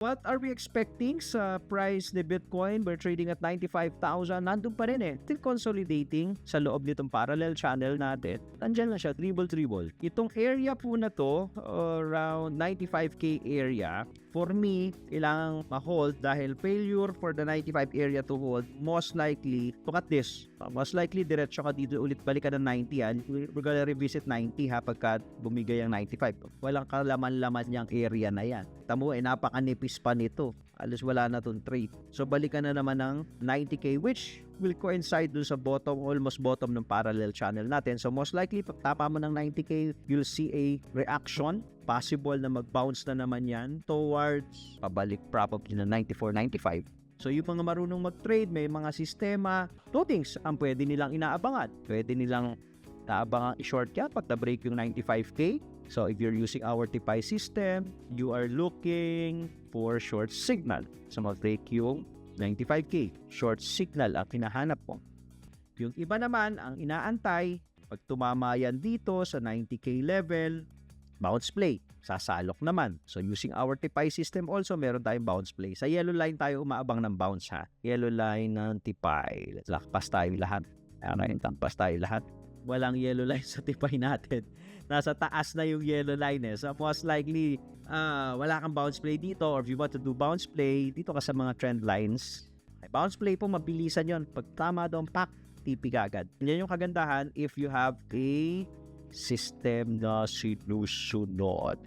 What are we expecting sa price ni Bitcoin? We're trading at 95,000. Nandun pa rin eh. Still consolidating sa loob nitong parallel channel natin. Nandyan lang siya, dribble. Itong area po na to, around 95k area, for me, kailangang ma-hold dahil failure for the 95 area to hold, most likely, look at this. Most likely, diretso ka dito ulit balik ka ng 90 yan. We're gonna revisit 90 ha pagka bumigay ang 95. Walang kalaman-laman niyang area na yan. Tamo eh, napakanipis pa nito. Alos wala na tong trade. So balikan na naman ng 90k which will coincide dun sa bottom, almost bottom ng parallel channel natin. So most likely, pag tapa mo ng 90k, you'll see a reaction. Possible na mag-bounce na naman yan towards pabalik probably na 94, 95. So yung mga marunong mag-trade, may mga sistema, two things ang pwede nilang inaabangan. Pwede nilang naabangan i-short yan pag na-break yung 95k. So if you're using our TIPI system, you are looking for short signal. So mag-break yung 95k. Short signal ang hinahanap mo. Yung iba naman, ang inaantay, pag tumama yan dito sa 90k level, bounce play. Sasalok naman. So using our TIPI system also, meron tayong bounce play. Sa yellow line tayo umaabang ng bounce ha. Yellow line ng TIPI. Lakpas tayo lahat. Tampas tayo lahat. Walang yellow line sa TIPI natin. Nasa taas na yung yellow line eh. So most likely, wala kang bounce play dito, or if you want to do bounce play, dito ka sa mga trend lines. Bounce play po, mabilisan yon. Pag tama doon, pak, TP ka agad. Yan yung kagandahan if you have a system na sinusunod.